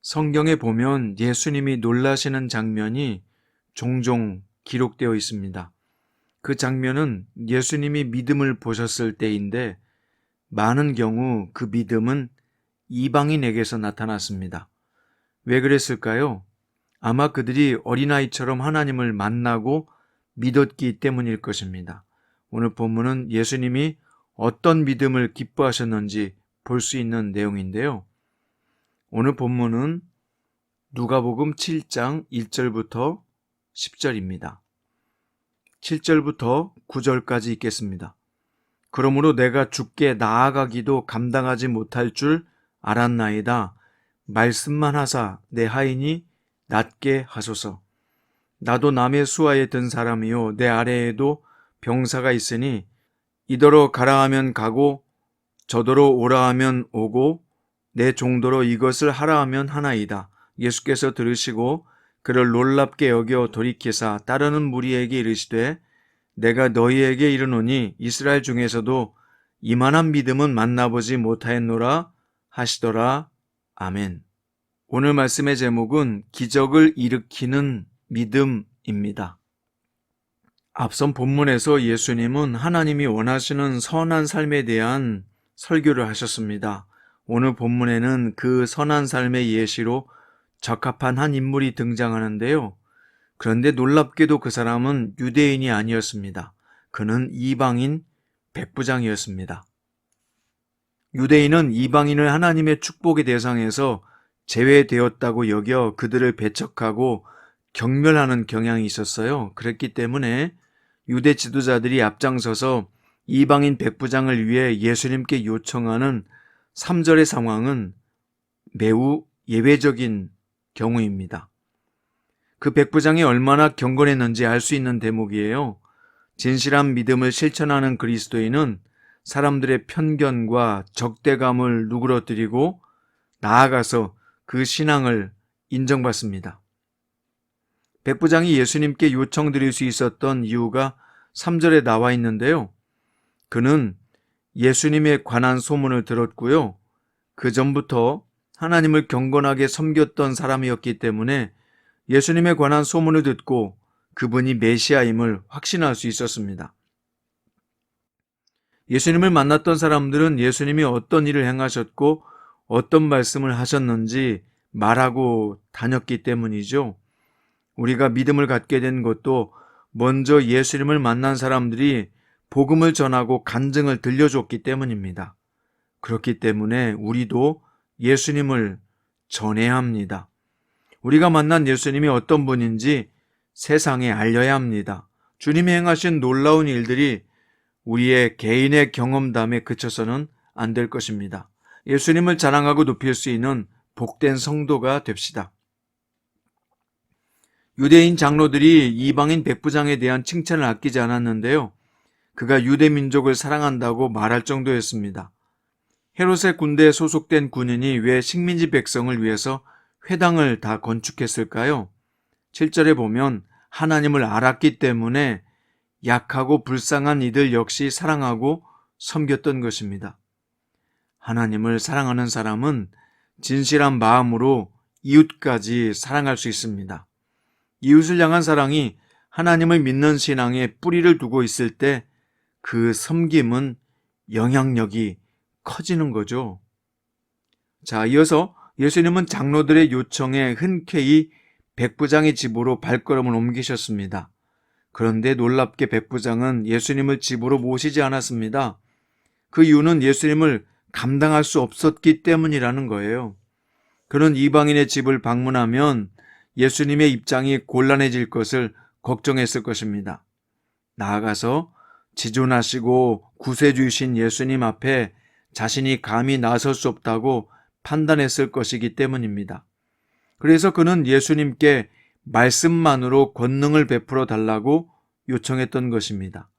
성경에 보면 예수님이 놀라시는 장면이 종종 기록되어 있습니다. 그 장면은 예수님이 믿음을 보셨을 때인데 많은 경우 그 믿음은 이방인에게서 나타났습니다. 왜 그랬을까요? 아마 그들이 어린아이처럼 하나님을 만나고 믿었기 때문일 것입니다. 오늘 본문은 예수님이 어떤 믿음을 기뻐하셨는지 볼 수 있는 내용인데요. 오늘 본문은 누가복음 7장 1절부터 10절입니다. 7절부터 9절까지 읽겠습니다. 그러므로 내가 주께 나아가기도 감당하지 못할 줄 알았나이다. 말씀만 하사 내 하인이 낫게 하소서. 나도 남의 수하에 든 사람이요 내 아래에도 병사가 있으니 이더러 가라 하면 가고 저더러 오라 하면 오고 내 종도로 이것을 하라 하면 하나이다. 예수께서 들으시고 그를 놀랍게 여겨 돌이키사 따르는 무리에게 이르시되 내가 너희에게 이르노니 이스라엘 중에서도 이만한 믿음은 만나보지 못하였노라 하시더라. 아멘. 오늘 말씀의 제목은 기적을 일으키는 믿음입니다. 앞선 본문에서 예수님은 하나님이 원하시는 선한 삶에 대한 설교를 하셨습니다. 오늘 본문에는 그 선한 삶의 예시로 적합한 한 인물이 등장하는데요. 그런데 놀랍게도 그 사람은 유대인이 아니었습니다. 그는 이방인 백부장이었습니다. 유대인은 이방인을 하나님의 축복의 대상에서 제외되었다고 여겨 그들을 배척하고 경멸하는 경향이 있었어요. 그랬기 때문에 유대 지도자들이 앞장서서 이방인 백부장을 위해 예수님께 요청하는 3절의 상황은 매우 예외적인 경우입니다. 그 백부장이 얼마나 경건했는지 알 수 있는 대목이에요. 진실한 믿음을 실천하는 그리스도인은 사람들의 편견과 적대감을 누그러뜨리고 나아가서 그 신앙을 인정받습니다. 백부장이 예수님께 요청드릴 수 있었던 이유가 3절에 나와 있는데요. 그는 예수님에 관한 소문을 들었고요. 그 전부터 하나님을 경건하게 섬겼던 사람이었기 때문에 예수님에 관한 소문을 듣고 그분이 메시아임을 확신할 수 있었습니다. 예수님을 만났던 사람들은 예수님이 어떤 일을 행하셨고 어떤 말씀을 하셨는지 말하고 다녔기 때문이죠. 우리가 믿음을 갖게 된 것도 먼저 예수님을 만난 사람들이 복음을 전하고 간증을 들려줬기 때문입니다. 그렇기 때문에 우리도 예수님을 전해야 합니다. 우리가 만난 예수님이 어떤 분인지 세상에 알려야 합니다. 주님이 행하신 놀라운 일들이 우리의 개인의 경험담에 그쳐서는 안 될 것입니다. 예수님을 자랑하고 높일 수 있는 복된 성도가 됩시다. 유대인 장로들이 이방인 백부장에 대한 칭찬을 아끼지 않았는데요. 그가 유대 민족을 사랑한다고 말할 정도였습니다. 헤롯의 군대에 소속된 군인이 왜 식민지 백성을 위해서 회당을 다 건축했을까요? 7절에 보면 하나님을 알았기 때문에 약하고 불쌍한 이들 역시 사랑하고 섬겼던 것입니다. 하나님을 사랑하는 사람은 진실한 마음으로 이웃까지 사랑할 수 있습니다. 이웃을 향한 사랑이 하나님을 믿는 신앙에 뿌리를 두고 있을 때 그 섬김은 영향력이 커지는 거죠. 자, 이어서 예수님은 장로들의 요청에 흔쾌히 백부장의 집으로 발걸음을 옮기셨습니다. 그런데 놀랍게 백부장은 예수님을 집으로 모시지 않았습니다. 그 이유는 예수님을 감당할 수 없었기 때문이라는 거예요. 그는 이방인의 집을 방문하면 예수님의 입장이 곤란해질 것을 걱정했을 것입니다. 나아가서 지존하시고 구세주이신 예수님 앞에 자신이 감히 나설 수 없다고 판단했을 것이기 때문입니다. 그래서 그는 예수님께 말씀만으로 권능을 베풀어 달라고 요청했던 것입니다.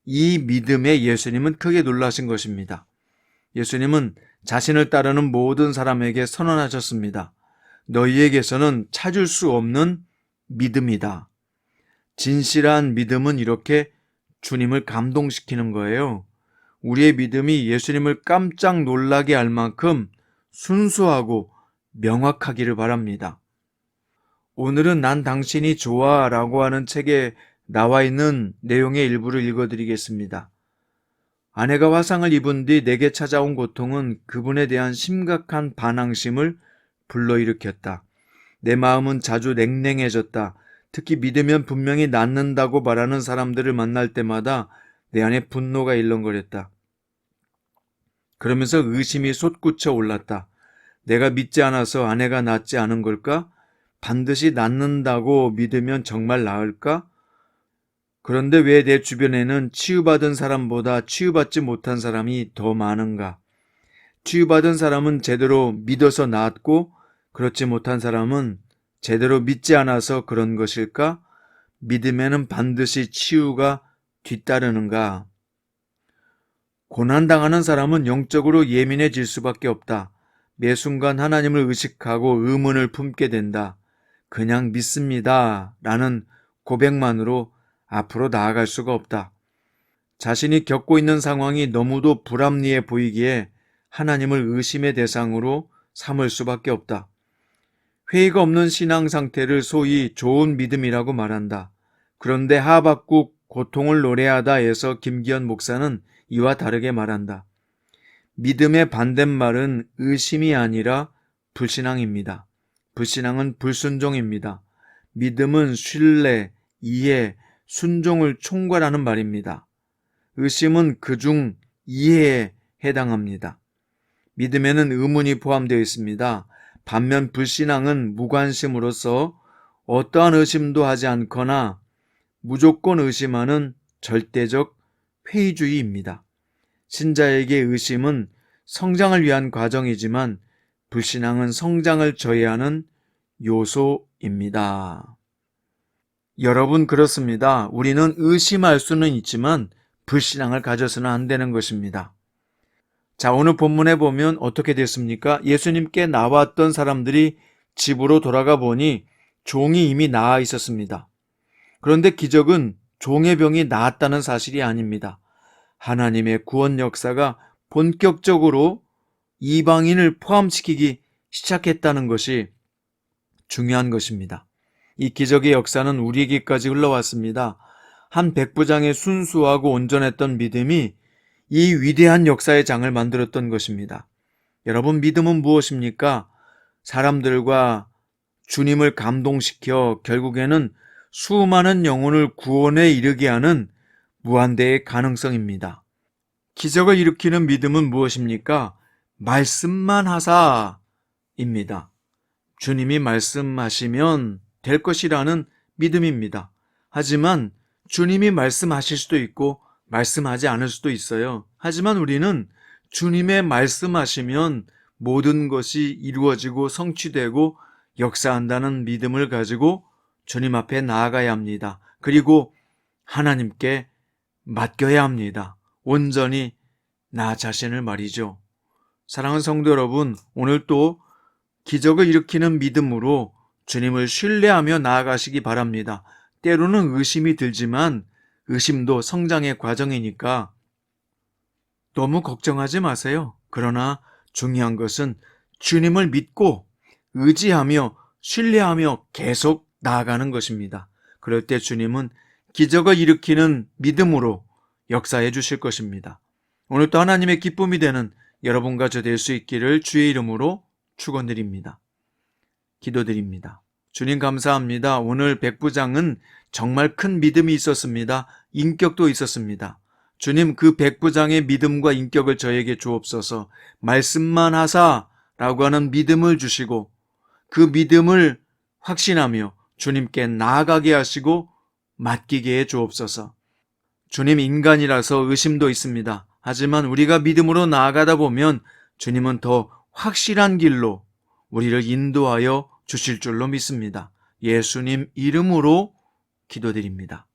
이 믿음에 예수님은 크게 놀라신 것입니다. 예수님은 자신을 따르는 모든 사람에게 선언하셨습니다. 너희에게서는 찾을 수 없는 믿음이다. 진실한 믿음은 이렇게 주님을 감동시키는 거예요. 우리의 믿음이 예수님을 깜짝 놀라게 할 만큼 순수하고 명확하기를 바랍니다. 오늘은 난 당신이 좋아 라고 하는 책에 나와 있는 내용의 일부를 읽어드리겠습니다. 아내가 화상을 입은 뒤 내게 찾아온 고통은 그분에 대한 심각한 반항심을 불러일으켰다. 내 마음은 자주 냉랭해졌다. 특히 믿으면 분명히 낫는다고 말하는 사람들을 만날 때마다 내 안에 분노가 일렁거렸다. 그러면서 의심이 솟구쳐 올랐다. 내가 믿지 않아서 아내가 낫지 않은 걸까? 반드시 낫는다고 믿으면 정말 나을까? 그런데 왜 내 주변에는 치유받은 사람보다 치유받지 못한 사람이 더 많은가? 치유받은 사람은 제대로 믿어서 나았고 그렇지 못한 사람은 제대로 믿지 않아서 그런 것일까? 믿음에는 반드시 치유가 뒤따르는가? 고난당하는 사람은 영적으로 예민해질 수밖에 없다. 매 순간 하나님을 의식하고 의문을 품게 된다. 그냥 믿습니다. 라는 고백만으로 앞으로 나아갈 수가 없다. 자신이 겪고 있는 상황이 너무도 불합리해 보이기에 하나님을 의심의 대상으로 삼을 수밖에 없다. 회의가 없는 신앙 상태를 소위 좋은 믿음이라고 말한다. 그런데 하박국 고통을 노래하다에서 김기현 목사는 이와 다르게 말한다. 믿음의 반대말은 의심이 아니라 불신앙입니다. 불신앙은 불순종입니다. 믿음은 신뢰, 이해, 순종을 총괄하는 말입니다. 의심은 그중 이해에 해당합니다. 믿음에는 의문이 포함되어 있습니다. 반면 불신앙은 무관심으로서 어떠한 의심도 하지 않거나 무조건 의심하는 절대적 회의주의입니다. 신자에게 의심은 성장을 위한 과정이지만 불신앙은 성장을 저해하는 요소입니다. 여러분 그렇습니다. 우리는 의심할 수는 있지만 불신앙을 가져서는 안 되는 것입니다. 자, 오늘 본문에 보면 어떻게 됐습니까? 예수님께 나왔던 사람들이 집으로 돌아가 보니 종이 이미 나아 있었습니다. 그런데 기적은 종의 병이 나았다는 사실이 아닙니다. 하나님의 구원 역사가 본격적으로 이방인을 포함시키기 시작했다는 것이 중요한 것입니다. 이 기적의 역사는 우리에게까지 흘러왔습니다. 한 백부장의 순수하고 온전했던 믿음이 이 위대한 역사의 장을 만들었던 것입니다. 여러분, 믿음은 무엇입니까? 사람들과 주님을 감동시켜 결국에는 수많은 영혼을 구원에 이르게 하는 무한대의 가능성입니다. 기적을 일으키는 믿음은 무엇입니까? 말씀만 하사입니다. 주님이 말씀하시면 될 것이라는 믿음입니다. 하지만 주님이 말씀하실 수도 있고 말씀하지 않을 수도 있어요. 하지만 우리는 주님의 말씀하시면 모든 것이 이루어지고 성취되고 역사한다는 믿음을 가지고 주님 앞에 나아가야 합니다. 그리고 하나님께 맡겨야 합니다. 온전히 나 자신을 말이죠. 사랑하는 성도 여러분, 오늘 또 기적을 일으키는 믿음으로 주님을 신뢰하며 나아가시기 바랍니다. 때로는 의심이 들지만 의심도 성장의 과정이니까 너무 걱정하지 마세요. 그러나 중요한 것은 주님을 믿고 의지하며 신뢰하며 계속 나아가는 것입니다. 그럴 때 주님은 기적을 일으키는 믿음으로 역사해 주실 것입니다. 오늘도 하나님의 기쁨이 되는 여러분과 저 될 수 있기를 주의 이름으로 축원드립니다. 기도드립니다. 주님 감사합니다. 오늘 백부장은 정말 큰 믿음이 있었습니다. 인격도 있었습니다. 주님, 그 백부장의 믿음과 인격을 저에게 주옵소서. 말씀만 하사라고 하는 믿음을 주시고 그 믿음을 확신하며 주님께 나아가게 하시고 맡기게 해 주옵소서. 주님, 인간이라서 의심도 있습니다. 하지만 우리가 믿음으로 나아가다 보면 주님은 더 확실한 길로 우리를 인도하여 주실 줄로 믿습니다. 예수님 이름으로 기도드립니다.